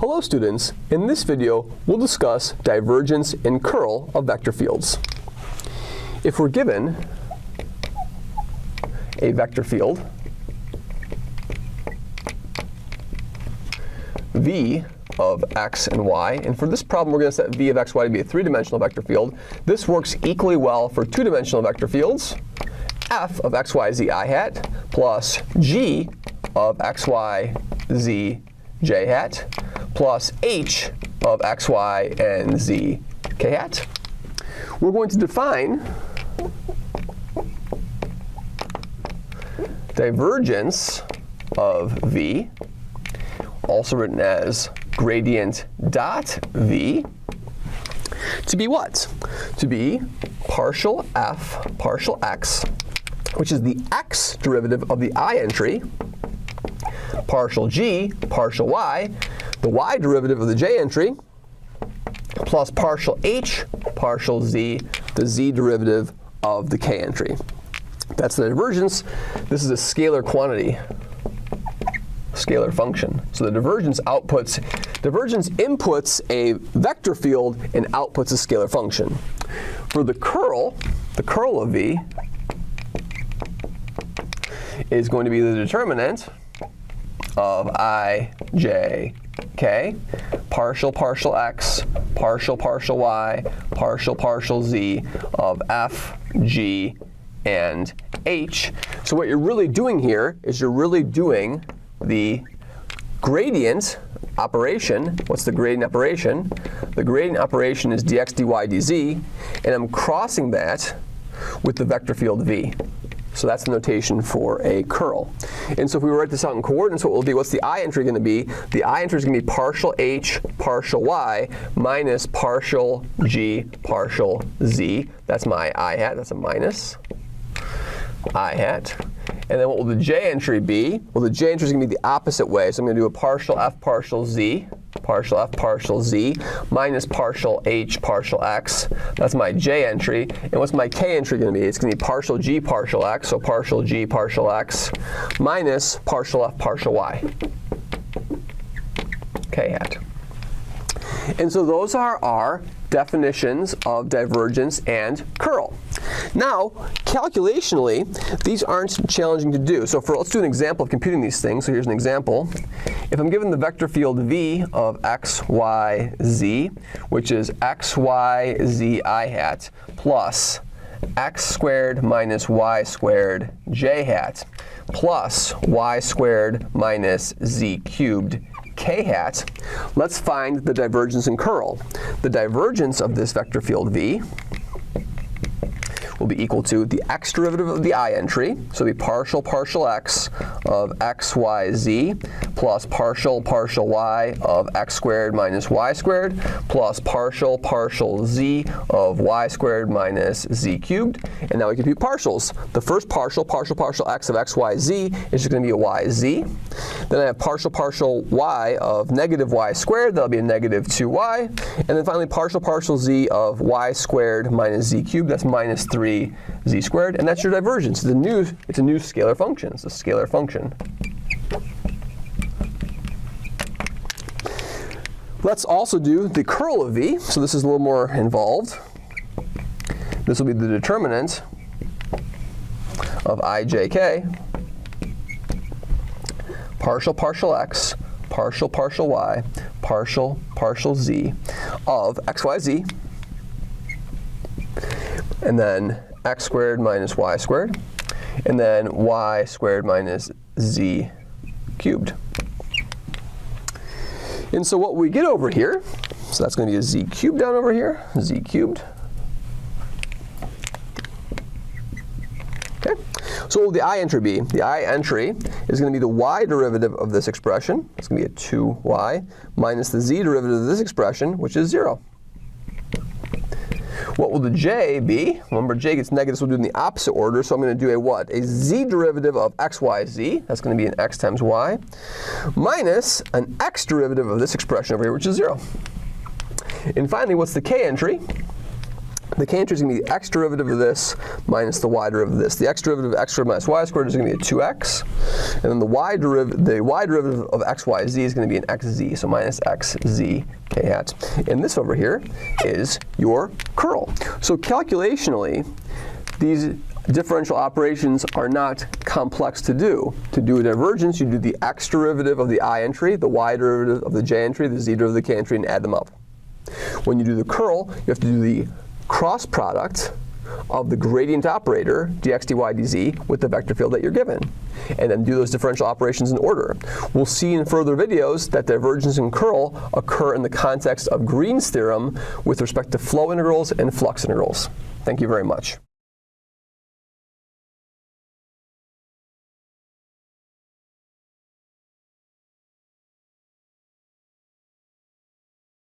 Hello students, in this video we'll discuss divergence and curl of vector fields. If we're given a vector field v of x and y, and for this problem we're going to set v of x, y to be a three-dimensional vector field. This works equally well for two-dimensional vector fields. F of x, y, z I hat plus g of x, y, z j hat plus h of x, y, and z k hat. We're going to define divergence of v, also written as gradient dot v, to be what? To be partial f partial x, which is the x derivative of the I entry, partial g partial y, the y derivative of the j entry, plus partial h partial z, the z derivative of the k entry. That's the divergence. This is a scalar quantity, scalar function. So the divergence inputs a vector field and outputs a scalar function. For the curl of v is going to be the determinant of I, j, k, partial x, partial y, partial z of f, g, and h. So what you're really doing here is you're really doing the gradient operation. What's the gradient operation? The gradient operation is dx, dy, dz, and I'm crossing that with the vector field v. So that's the notation for a curl. And so if we write this out in coordinates, what we'll do, what's the I entry going to be? The I entry is going to be partial h partial y minus partial g partial z. That's my I hat. That's a minus I hat. And then what will the j entry be? Well, the j entry is going to be the opposite way. So I'm going to do a partial f partial z minus partial h partial x. That's my j entry. And what's my k entry going to be? It's going to be partial g partial x, so partial g partial x, minus partial f partial y, k hat. And so those are our definitions of divergence and curl. Now, calculationally, these aren't challenging to do. So let's do an example of computing these things. So here's an example. If I'm given the vector field v of x, y, z, which is x, y, z I hat, plus x squared minus y squared j hat, plus y squared minus z cubed k hat, let's find the divergence and curl. The divergence of this vector field v will be equal to the x derivative of the I entry, so it'll be partial x of x, y, z, plus partial y of x squared minus y squared, plus partial z of y squared minus z cubed. And now we compute partials. The first partial x of x, y, z is just going to be a y, z. Then I have partial y of negative y squared. That'll be a negative 2y. And then finally partial z of y squared minus z cubed. That's minus 3z squared. And that's your divergence. It's a new scalar function. It's a scalar function. Let's also do the curl of v. So this is a little more involved. This will be the determinant of I, j, k, partial x, partial y, partial z of x, y, z, and then x squared minus y squared, and then y squared minus z cubed. And so what we get over here, so that's going to be a z cubed down over here, z cubed. Okay. So what will the I entry be? The I entry is going to be the y derivative of this expression. It's going to be a 2y minus the z derivative of this expression, which is 0. What will the j be? Remember, j gets negative, so we'll do it in the opposite order. So I'm going to do a what? A z derivative of x, y, z. That's going to be an x times y, minus an x derivative of this expression over here, which is 0. And finally, what's the k entry? The k entry is going to be the x derivative of this minus the y derivative of this. The x derivative of x squared minus y squared is going to be a 2x. And then the y derivative of xyz is going to be an xz, so minus xz k hat. And this over here is your curl. So calculationally, these differential operations are not complex to do. To do a divergence, you do the x derivative of the I entry, the y derivative of the j entry, the z derivative of the k entry, and add them up. When you do the curl, you have to do the cross product of the gradient operator, dx, dy, dz, with the vector field that you're given. And then do those differential operations in order. We'll see in further videos that divergence and curl occur in the context of Green's theorem with respect to flow integrals and flux integrals. Thank you very much.